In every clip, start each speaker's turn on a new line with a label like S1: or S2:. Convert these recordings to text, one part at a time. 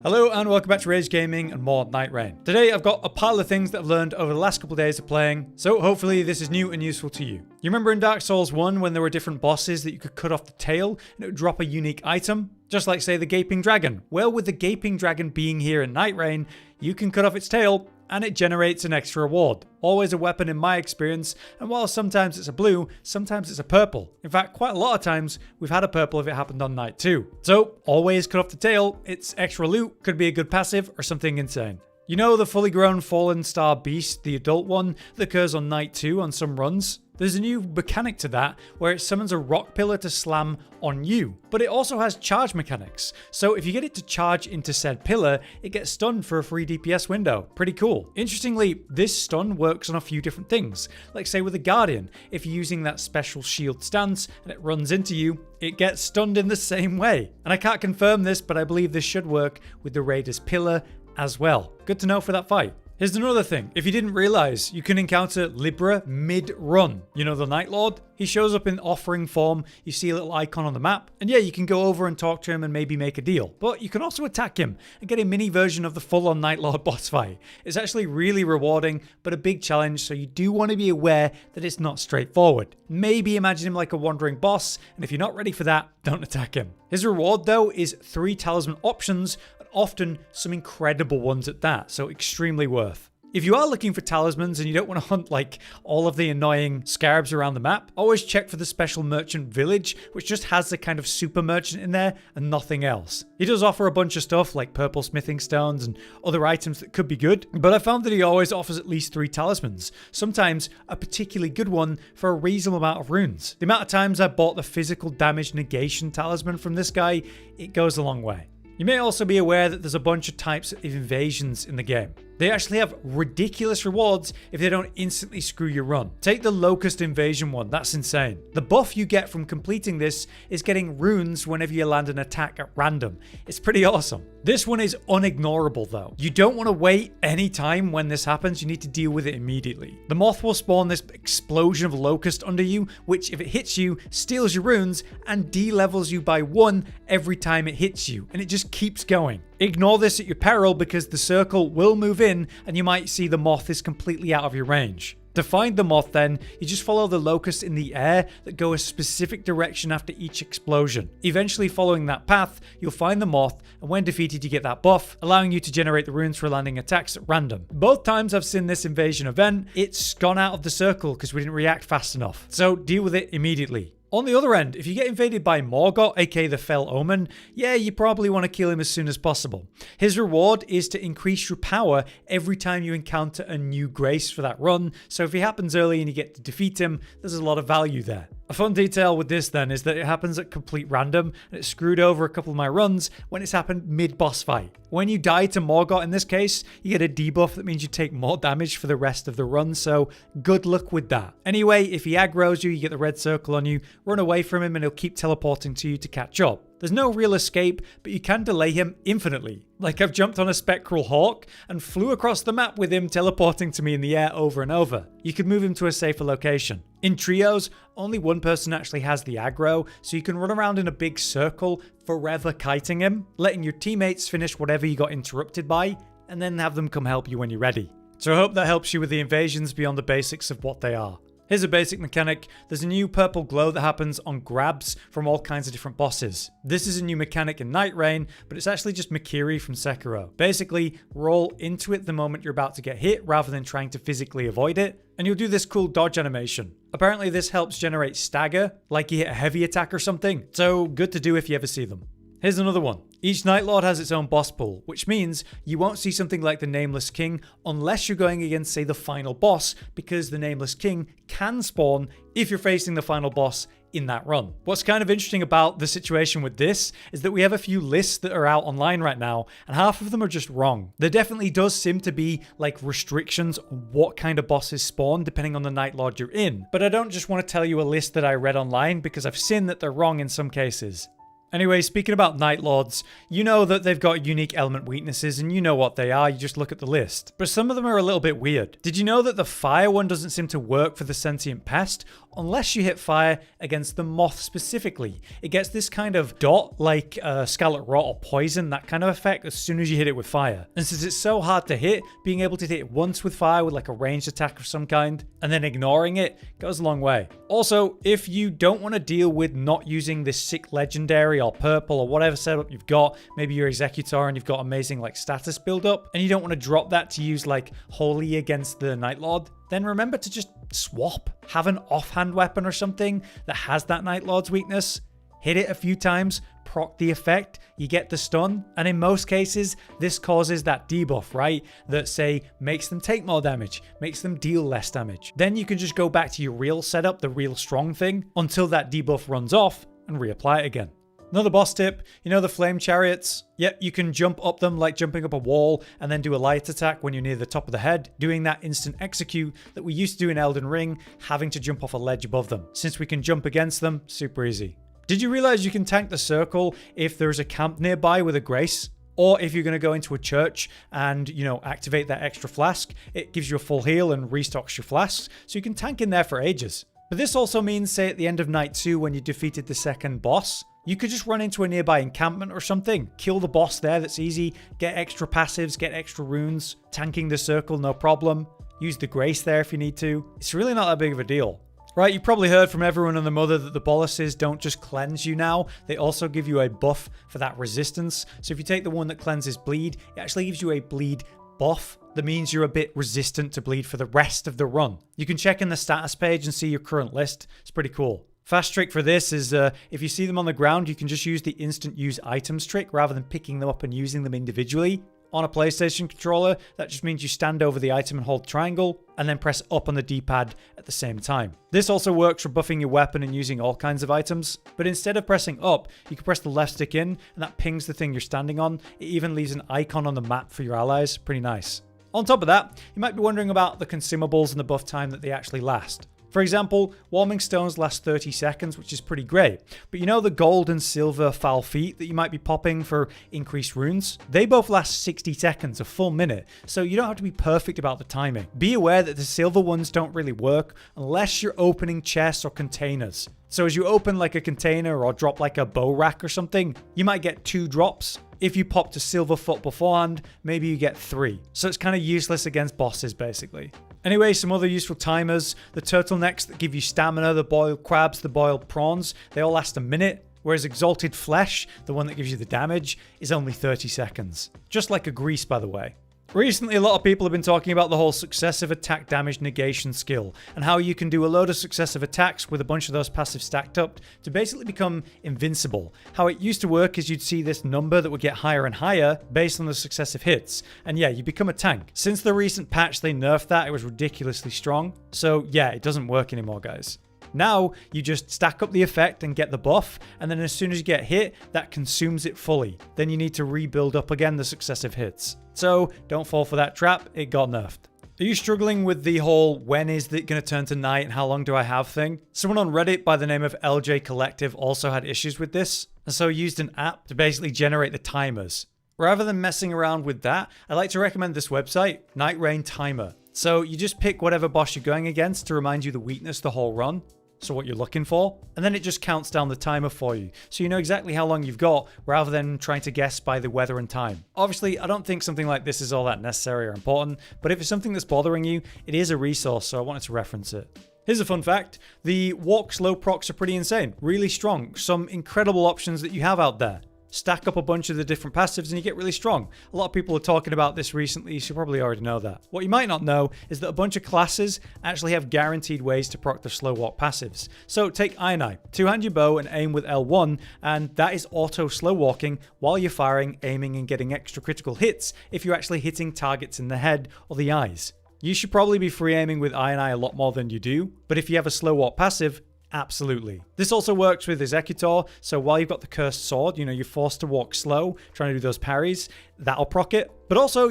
S1: Hello and welcome back to Rage Gaming and more Nightreign. Today I've got a pile of things that I've learned over the last couple of days of playing, so hopefully this is new and useful to you. You remember in Dark Souls 1 when there were different bosses that you could cut off the tail and it would drop a unique item? Just like say the Gaping Dragon. Well, with the Gaping Dragon being here in Nightreign, you can cut off its tail and it generates an extra reward. Always a weapon in my experience, and while sometimes it's a blue, sometimes it's a purple. In fact, quite a lot of times we've had a purple if it happened on night 2. So, always cut off the tail, it's extra loot, could be a good passive or something insane. You know the fully grown Fallen Star Beast, the adult one, that occurs on night 2 on some runs? There's a new mechanic to that where it summons a rock pillar to slam on you, but it also has charge mechanics. So if you get it to charge into said pillar, it gets stunned for a free DPS window. Pretty cool. Interestingly, this stun works on a few different things. Like say with a Guardian, if you're using that special shield stance and it runs into you, it gets stunned in the same way. And I can't confirm this, but I believe this should work with the Raider's pillar as well. Good to know for that fight. Here's another thing. If you didn't realize, you can encounter Libra mid-run. You know the Night Lord? He shows up in offering form. You see a little icon on the map. And yeah, you can go over and talk to him and maybe make a deal. But you can also attack him and get a mini version of the full-on Night Lord boss fight. It's actually really rewarding, but a big challenge, so you do want to be aware that it's not straightforward. Maybe imagine him like a wandering boss, and if you're not ready for that, don't attack him. His reward, though, is 3 talisman options, often some incredible ones at that, so extremely worth. If you are looking for talismans and you don't want to hunt like all of the annoying scarabs around the map, always check for the special merchant village, which just has the kind of super merchant in there and nothing else. He does offer a bunch of stuff like purple smithing stones and other items that could be good, but I found that he always offers at least 3 talismans, sometimes a particularly good one for a reasonable amount of runes. The amount of times I bought the physical damage negation talisman from this guy, it goes a long way. You may also be aware that there's a bunch of types of invasions in the game. They actually have ridiculous rewards if they don't instantly screw your run. Take the Locust Invasion one, that's insane. The buff you get from completing this is getting runes whenever you land an attack at random. It's pretty awesome. This one is unignorable though. You don't want to wait any time when this happens, you need to deal with it immediately. The moth will spawn this explosion of locust under you, which if it hits you, steals your runes and de-levels you by 1 every time it hits you, and it just keeps going. Ignore this at your peril because the circle will move in and you might see the moth is completely out of your range. To find the moth then, you just follow the locusts in the air that go a specific direction after each explosion. Eventually following that path, you'll find the moth, and when defeated you get that buff, allowing you to generate the runes for landing attacks at random. Both times I've seen this invasion event, it's gone out of the circle because we didn't react fast enough. So deal with it immediately. On the other end, if you get invaded by Morgott, aka the Fell Omen, yeah, you probably want to kill him as soon as possible. His reward is to increase your power every time you encounter a new grace for that run, so if he happens early and you get to defeat him, there's a lot of value there. A fun detail with this then is that it happens at complete random, and it screwed over a couple of my runs when it's happened mid-boss fight. When you die to Morgott in this case, you get a debuff that means you take more damage for the rest of the run, so good luck with that. Anyway, if he aggroes you, you get the red circle on you, run away from him and he'll keep teleporting to you to catch up. There's no real escape, but you can delay him infinitely. Like I've jumped on a spectral hawk and flew across the map with him teleporting to me in the air over and over. You could move him to a safer location. In trios, only one person actually has the aggro, so you can run around in a big circle, forever kiting him, letting your teammates finish whatever you got interrupted by, and then have them come help you when you're ready. So I hope that helps you with the invasions beyond the basics of what they are. Here's a basic mechanic. There's a new purple glow that happens on grabs from all kinds of different bosses. This is a new mechanic in Nightreign, but it's actually just Mikiri from Sekiro. Basically, roll into it the moment you're about to get hit rather than trying to physically avoid it, and you'll do this cool dodge animation. Apparently this helps generate stagger, like you hit a heavy attack or something, so good to do if you ever see them. Here's another one. Each Night Lord has its own boss pool, which means you won't see something like the Nameless King unless you're going against, say, the final boss, because the Nameless King can spawn if you're facing the final boss in that run. What's kind of interesting about the situation with this is that we have a few lists that are out online right now, and half of them are just wrong. There definitely does seem to be like restrictions on what kind of bosses spawn depending on the Night Lord you're in, but I don't just want to tell you a list that I read online because I've seen that they're wrong in some cases. Anyway, speaking about Night Lords, you know that they've got unique element weaknesses and you know what they are, you just look at the list. But some of them are a little bit weird. Did you know that the fire one doesn't seem to work for the sentient pest unless you hit fire against the moth specifically? It gets this kind of dot like scarlet rot or poison, that kind of effect as soon as you hit it with fire. And since it's so hard to hit, being able to hit it once with fire with like a ranged attack of some kind and then ignoring it goes a long way. Also, if you don't want to deal with not using this sick legendary or purple or whatever setup you've got, maybe you're Executor and you've got amazing like status build up and you don't want to drop that to use like Holy against the Night Lord, then remember to just swap. Have an offhand weapon or something that has that Night Lord's weakness. Hit it a few times, proc the effect, you get the stun, and in most cases, this causes that debuff, right? That say, makes them take more damage, makes them deal less damage. Then you can just go back to your real setup, the real strong thing, until that debuff runs off and reapply it again. Another boss tip, you know the flame chariots? Yep, you can jump up them like jumping up a wall and then do a light attack when you're near the top of the head, doing that instant execute that we used to do in Elden Ring, having to jump off a ledge above them. Since we can jump against them, super easy. Did you realize you can tank the circle if there's a camp nearby with a grace? Or if you're going to go into a church and, activate that extra flask, it gives you a full heal and restocks your flasks, so you can tank in there for ages. But this also means, say at the end of night 2 when you defeated the second boss, you could just run into a nearby encampment or something, kill the boss there, that's easy, get extra passives, get extra runes, tanking the circle, no problem, use the grace there if you need to. It's really not that big of a deal. Right, you probably heard from everyone and their mother that the boluses don't just cleanse you now, they also give you a buff for that resistance. So if you take the one that cleanses bleed, it actually gives you a bleed buff. That means you're a bit resistant to bleed for the rest of the run. You can check in the status page and see your current list. It's pretty cool. Fast trick for this is if you see them on the ground, you can just use the instant use items trick rather than picking them up and using them individually. On a PlayStation controller, that just means you stand over the item and hold triangle, and then press up on the D-pad at the same time. This also works for buffing your weapon and using all kinds of items, but instead of pressing up, you can press the left stick in, and that pings the thing you're standing on. It even leaves an icon on the map for your allies. Pretty nice. On top of that, you might be wondering about the consumables and the buff time that they actually last. For example, warming stones last 30 seconds, which is pretty great. But you know the gold and silver foul feet that you might be popping for increased runes? They both last 60 seconds, a full minute, so you don't have to be perfect about the timing. Be aware that the silver ones don't really work unless you're opening chests or containers. So as you open like a container or drop like a bow rack or something, you might get 2 drops. If you popped a silver foot beforehand, maybe you get 3. So it's kind of useless against bosses basically. Anyway, some other useful timers. The turtlenecks that give you stamina, the boiled crabs, the boiled prawns, they all last a minute. Whereas exalted flesh, the one that gives you the damage, is only 30 seconds. Just like a grease, by the way. Recently, a lot of people have been talking about the whole successive attack damage negation skill and how you can do a load of successive attacks with a bunch of those passives stacked up to basically become invincible. How it used to work is you'd see this number that would get higher and higher based on the successive hits. And yeah, you become a tank. Since the recent patch they nerfed that, it was ridiculously strong. So yeah, it doesn't work anymore, guys. Now, you just stack up the effect and get the buff, and then as soon as you get hit, that consumes it fully. Then you need to rebuild up again the successive hits. So, don't fall for that trap, it got nerfed. Are you struggling with the whole when is it going to turn to night and how long do I have thing? Someone on Reddit by the name of LJ Collective also had issues with this, and so used an app to basically generate the timers. Rather than messing around with that, I like to recommend this website, Nightreign Timer. So you just pick whatever boss you're going against to remind you the weakness the whole run. So what you're looking for, and then it just counts down the timer for you, so you know exactly how long you've got rather than trying to guess by the weather and time. Obviously, I don't think something like this is all that necessary or important, but if it's something that's bothering you, it is a resource, so I wanted to reference it. Here's a fun fact, the walk slow procs are pretty insane, really strong, some incredible options that you have out there. Stack up a bunch of the different passives and you get really strong. A lot of people are talking about this recently, so you probably already know that. What you might not know is that a bunch of classes actually have guaranteed ways to proc the slow walk passives. So take Ionai, two-hand your bow and aim with L1, and that is auto slow walking while you're firing, aiming and getting extra critical hits if you're actually hitting targets in the head or the eyes. You should probably be free aiming with Ionai a lot more than you do, but if you have a slow walk passive, Absolutely. This also works with Executor, so while you've got the cursed sword, you're forced to walk slow, trying to do those parries, that'll proc it. But also,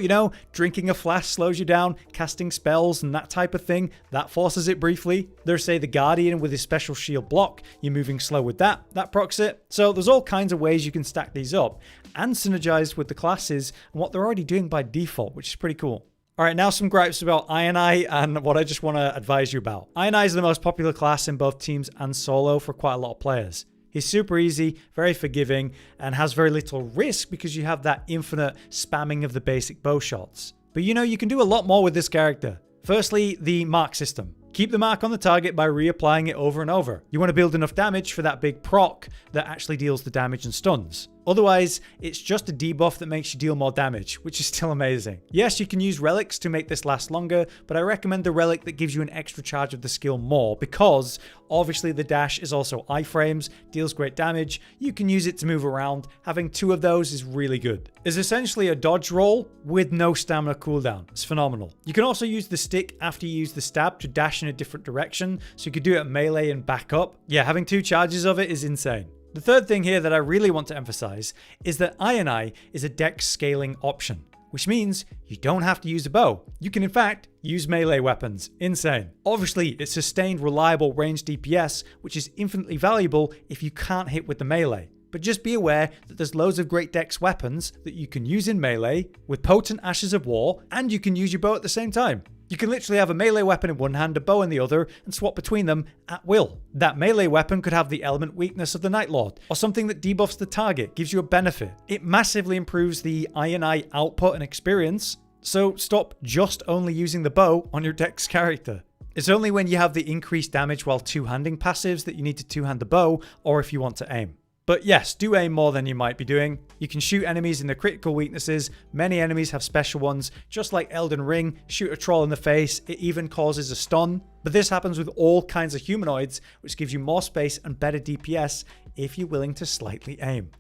S1: drinking a flask slows you down, casting spells and that type of thing, that forces it briefly. There's, say, the Guardian with his special shield block, you're moving slow with that procs it. So there's all kinds of ways you can stack these up and synergize with the classes and what they're already doing by default, which is pretty cool. All right, now some gripes about Iron Eye and what I just want to advise you about. Iron Eye is the most popular class in both teams and solo for quite a lot of players. He's super easy, very forgiving, and has very little risk because you have that infinite spamming of the basic bow shots. But you can do a lot more with this character. Firstly, the mark system. Keep the mark on the target by reapplying it over and over. You want to build enough damage for that big proc that actually deals the damage and stuns. Otherwise, it's just a debuff that makes you deal more damage, which is still amazing. Yes, you can use relics to make this last longer, but I recommend the relic that gives you an extra charge of the skill more because obviously the dash is also iframes, deals great damage, you can use it to move around. Having 2 of those is really good. It's essentially a dodge roll with no stamina cooldown. It's phenomenal. You can also use the stick after you use the stab to dash in a different direction, so you could do it melee and back up. Yeah, having 2 charges of it is insane. The third thing here that I really want to emphasize is that Iron Eye is a dex scaling option, which means you don't have to use a bow. You can in fact use melee weapons. Insane. Obviously, it's sustained reliable range DPS, which is infinitely valuable if you can't hit with the melee. But just be aware that there's loads of great dex weapons that you can use in melee with potent Ashes of War, and you can use your bow at the same time. You can literally have a melee weapon in one hand, a bow in the other, and swap between them at will. That melee weapon could have the element weakness of the Night Lord, or something that debuffs the target, gives you a benefit. It massively improves the Iron Eye output and experience, so stop just only using the bow on your dex character. It's only when you have the increased damage while two-handing passives that you need to two-hand the bow, or if you want to aim. But yes, do aim more than you might be doing. You can shoot enemies in the critical weaknesses. Many enemies have special ones. Just like Elden Ring, shoot a troll in the face. It even causes a stun. But this happens with all kinds of humanoids, which gives you more space and better DPS if you're willing to slightly aim.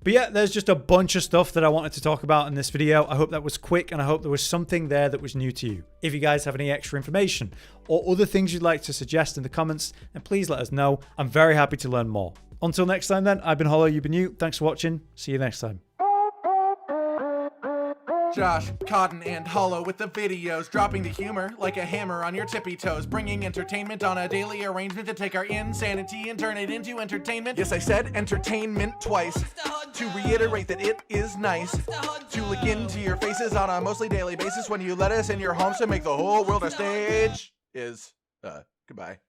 S1: But yeah, there's just a bunch of stuff that I wanted to talk about in this video. I hope that was quick and I hope there was something there that was new to you. If you guys have any extra information or other things you'd like to suggest in the comments, then please let us know. I'm very happy to learn more. Until next time then, I've been Hollow, you've been you. Thanks for watching. See you next time.
S2: Josh, Cotton, and Hollow with the videos, dropping the humor like a hammer on your tippy toes, bringing entertainment on a daily arrangement to take our insanity and turn it into entertainment. Yes, I said entertainment twice, to reiterate that it is nice to look into your faces on a mostly daily basis when you let us in your homes to make the whole world a stage. Goodbye.